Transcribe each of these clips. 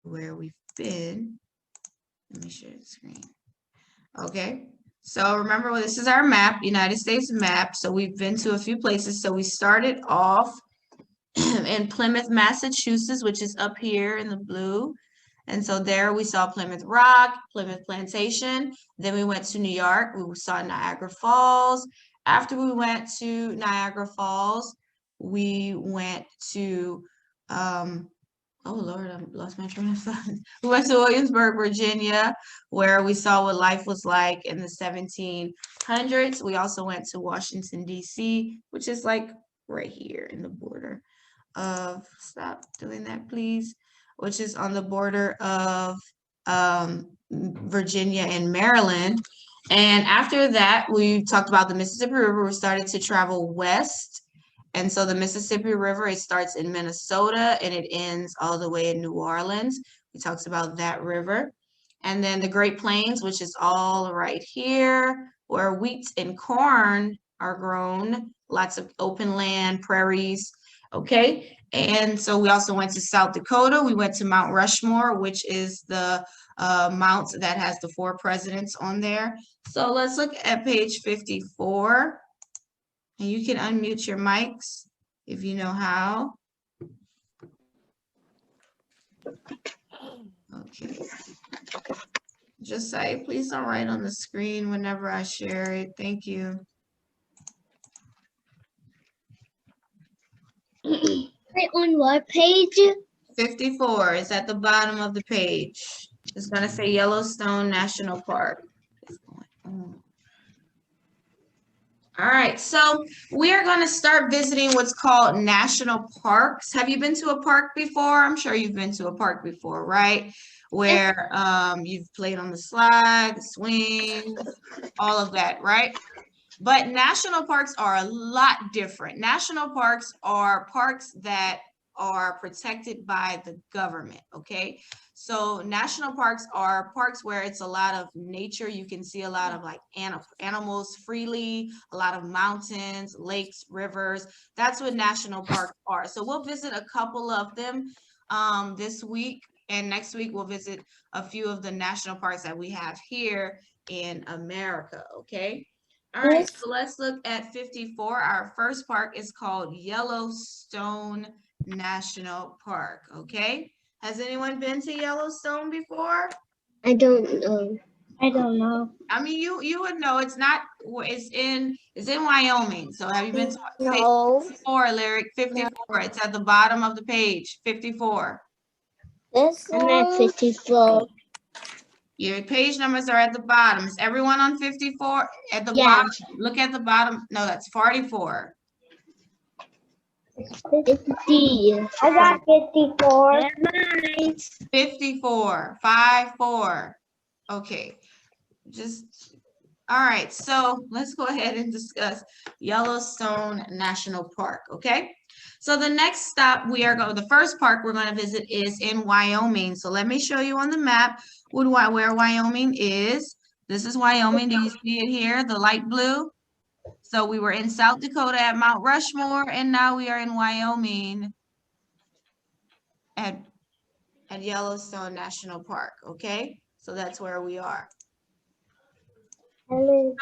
where we've been. Let me share the screen. Okay, so remember, this is our map, United States map. So we've been to a few places. So we started off in Plymouth, Massachusetts, which is up here in the blue. And so there we saw Plymouth Rock, Plymouth Plantation. Then we went to New York. We saw Niagara Falls. After we went to Niagara Falls, we went to, oh Lord, I lost my train of thought. We went to Williamsburg, Virginia, where we saw what life was like in the 1700s. We also went to Washington, D.C., which is like right here in the border of, stop doing that, please, which is on the border of Virginia and Maryland. And after that, we talked about the Mississippi River. We started to travel west. And so the Mississippi River, it starts in Minnesota and it ends all the way in New Orleans. We talked about that river. And then the Great Plains, which is all right here, where wheat and corn are grown, lots of open land, prairies. Okay, and so we also went to South Dakota. We went to Mount Rushmore, which is the mount that has the 4 presidents on there. So let's look at page 54. And you can unmute your mics if you know how. Okay. Just say, please don't write on the screen whenever I share it. Thank you. On what page? 54 is at the bottom of the page. It's going to say Yellowstone National Park. All right, so we are going to start visiting what's called national parks. Have you been to a park before? I'm sure you've been to a park before, right? Where you've played on the slide, the swing, all of that, right? But national parks are a lot different. National parks are parks that are protected by the government, okay? So national parks are parks where it's a lot of nature. You can see a lot of like animals freely, a lot of mountains, lakes, rivers. That's what national parks are. So we'll visit a couple of them this week, and next week we'll visit a few of the national parks that we have here in America, okay? All right, so let's look at 54. Our first park is called Yellowstone National Park, okay? Has anyone been to Yellowstone before? I don't know. I don't know. I mean, you would know. It's not. It's in Wyoming. So have you been to No. 54, Lyric? 54. It's at the bottom of the page. 54. This I'm at one? 54. Your page numbers are at the bottom. Is everyone on 54? At the Yeah. bottom. Look at the bottom. No, that's 44. 50. I got 54. Nice. 54. 54. Okay. All right. So let's go ahead and discuss Yellowstone National Park. Okay. So the next stop the first park we're going to visit is in Wyoming. So let me show you on the map where Wyoming is. This is Wyoming. Do you see it here? The light blue. So we were in South Dakota at Mount Rushmore, and now we are in Wyoming at Yellowstone National Park. Okay. So that's where we are. So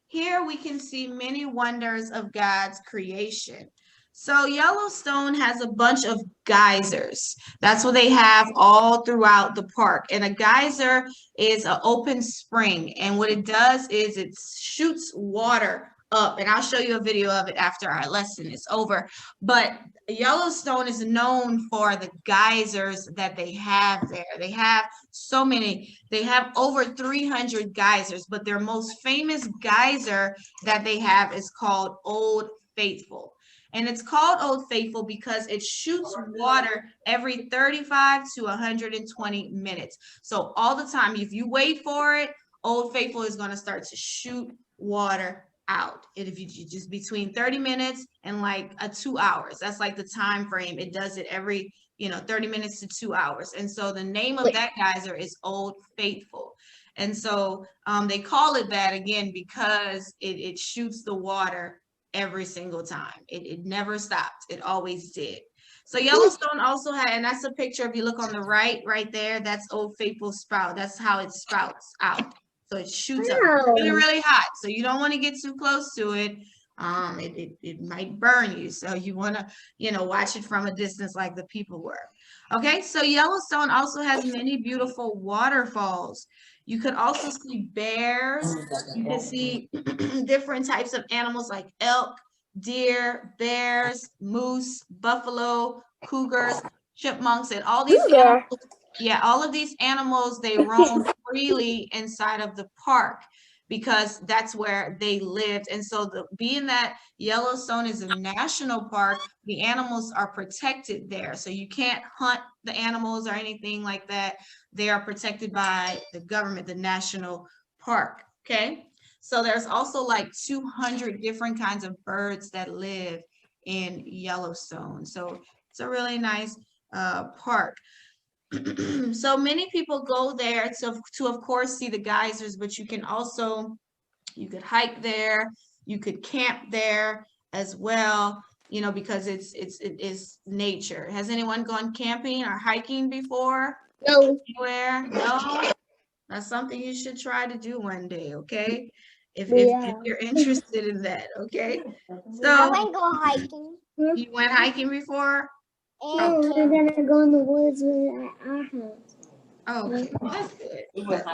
here we can see many wonders of God's creation. So Yellowstone has a bunch of geysers. That's what they have all throughout the park. And a geyser is an open spring. And what it does is it shoots water up. And I'll show you a video of it after our lesson is over. But Yellowstone is known for the geysers that they have there. They have so many. They have over 300 geysers, but their most famous geyser that they have is called Old Faithful. And it's called Old Faithful because it shoots water every 35 to 120 minutes. So all the time, if you wait for it, Old Faithful is going to start to shoot water out. And if you just between 30 minutes and like 2 hours, that's like the time frame. It does it every 30 minutes to 2 hours. And so the name of that geyser is Old Faithful. And so they call it that again because it shoots the water every single time. It never stopped. It always did. So Yellowstone also had, and that's a picture, if you look on the right there, that's Old Faithful Spout. That's how it spouts out. So it shoots up really, Wow. really hot. So you don't want to get too close to it. It might burn you. So you want to, watch it from a distance like the people were. Okay, so Yellowstone also has many beautiful waterfalls. You could also see bears. You can see different types of animals like elk, deer, bears, moose, buffalo, cougars, chipmunks, and all these animals. Yeah, all of these animals, they roam freely inside of the park because that's where they lived. And so being that Yellowstone is a national park, the animals are protected there. So you can't hunt the animals or anything like that. They are protected by the government, the national park. Okay. So there's also like 200 different kinds of birds that live in Yellowstone. So it's a really nice park. So many people go there to of course see the geysers, but you could hike there, you could camp there as well, because it is nature. Has anyone gone camping or hiking before? No. Anywhere? No? That's something you should try to do one day, okay? If Yeah. you're interested in that, okay? I So might go hiking. you went hiking before? And we're gonna go in the woods with our house. Oh, okay, that's good.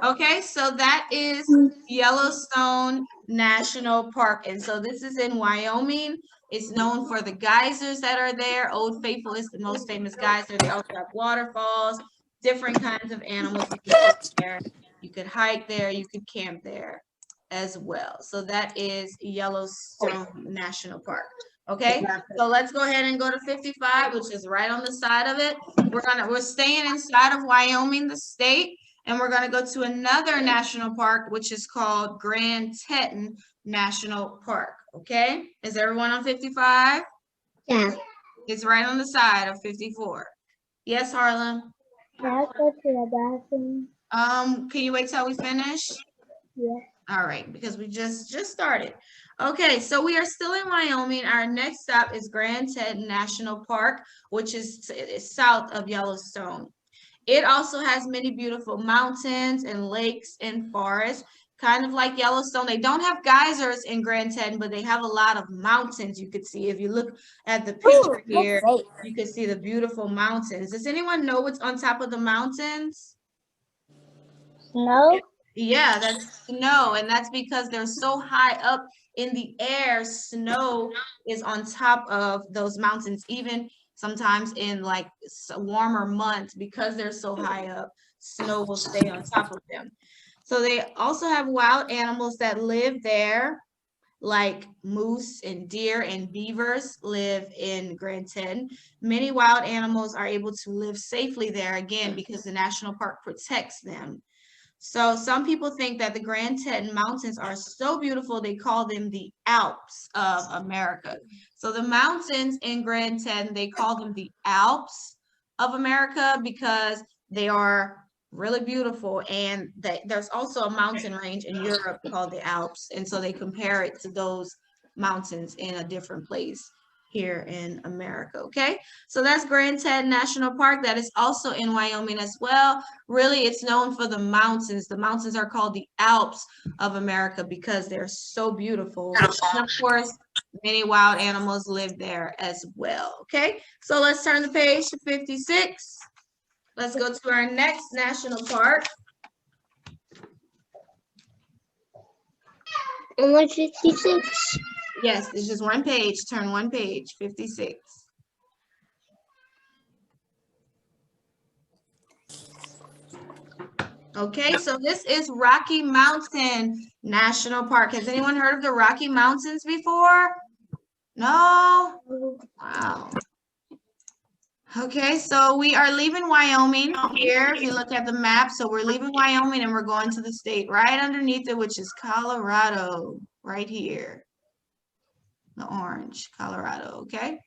Okay, so that is Yellowstone National Park. And so this is in Wyoming. It's known for the geysers that are there. Old Faithful is the most famous geyser. They also have waterfalls, different kinds of animals you could go there. You could hike there, you could camp there as well. So that is Yellowstone National Park. Okay, so let's go ahead and go to 55, which is right on the side of it. We're staying inside of Wyoming, the state, and we're gonna go to another national park, which is called Grand Teton National Park. Okay, is everyone on 55? Yeah. It's right on the side of 54. Yes, Harlem. Can I go to the bathroom? Can you wait till we finish? Yeah. All right, because we just started. Okay, so we are still in Wyoming. Our next stop is Grand Teton National Park, which is south of Yellowstone. It also has many beautiful mountains and lakes and forests, kind of like Yellowstone. They don't have geysers in Grand Teton, but they have a lot of mountains you could see. If you look at the picture here, you can see the beautiful mountains. Does anyone know what's on top of the mountains? No. Yeah, that's snow, and that's because they're so high up in the air. Snow is on top of those mountains, even sometimes in like warmer months, because they're so high up, snow will stay on top of them. So they also have wild animals that live there, like moose and deer and beavers live in Grand Teton. Many wild animals are able to live safely there, again, because the national park protects them. So some people think that the Grand Teton Mountains are so beautiful, they call them the Alps of America. So the mountains in Grand Teton, they call them the Alps of America because they are really beautiful. And there's also a mountain range in Europe called the Alps. And so they compare it to those mountains in a different place here in America. Okay, so that's Grand Teton National Park. That is also in Wyoming as well. Really, it's known for the mountains. The mountains are called the Alps of America because they're so beautiful. And of course, many wild animals live there as well. Okay, so let's turn the page to 56. Let's go to our next national park. And 156. Yes, it's just one page. Turn one page, 56. Okay, so this is Rocky Mountain National Park. Has anyone heard of the Rocky Mountains before? No? Wow. Okay, so we are leaving Wyoming here. If you look at the map, so we're leaving Wyoming and we're going to the state right underneath it, which is Colorado, right here. The orange, Colorado, okay?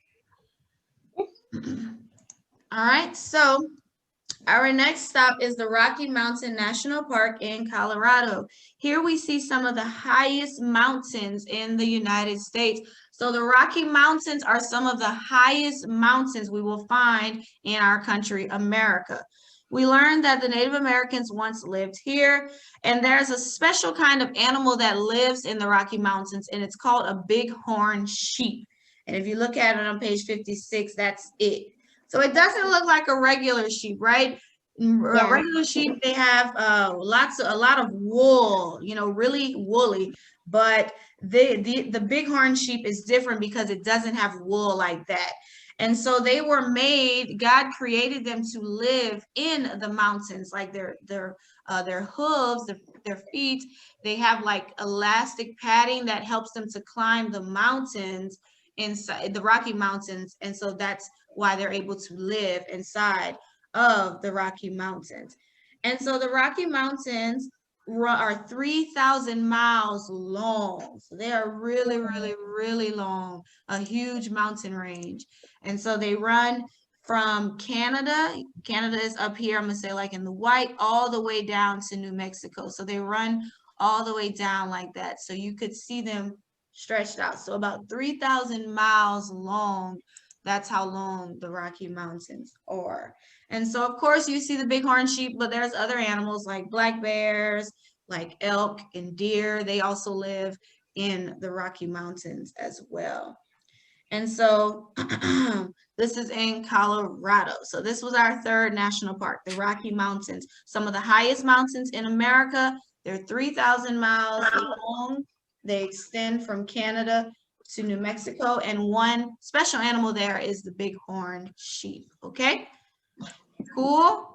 All right, so our next stop is the Rocky Mountain National Park in Colorado. Here we see some of the highest mountains in the United States. So the Rocky Mountains are some of the highest mountains we will find in our country, America. We learned that the Native Americans once lived here, and there's a special kind of animal that lives in the Rocky Mountains, and it's called a bighorn sheep. And if you look at it on page 56, that's it. So it doesn't look like a regular sheep, right? Regular sheep, they have a lot of wool, you know, really woolly, but the bighorn sheep is different because it doesn't have wool like that. And so they were made, God created them to live in the mountains, like their hooves, their feet, they have like elastic padding that helps them to climb the mountains inside the Rocky Mountains. And so that's why they're able to live inside of the Rocky Mountains. And so the Rocky Mountains are 3,000 miles long. So they are really, really, really long, a huge mountain range. And so they run from Canada. Canada is up here, I'm gonna say like in the white, all the way down to New Mexico. So they run all the way down like that. So you could see them stretched out. So about 3,000 miles long. That's how long the Rocky Mountains are. And so, of course, you see the bighorn sheep, but there's other animals like black bears, like elk and deer. They also live in the Rocky Mountains as well. And so this is in Colorado. So this was our third national park, the Rocky Mountains, some of the highest mountains in America. They're 3,000 miles long. They extend from Canada to New Mexico, and one special animal there is the bighorn sheep. Okay, cool.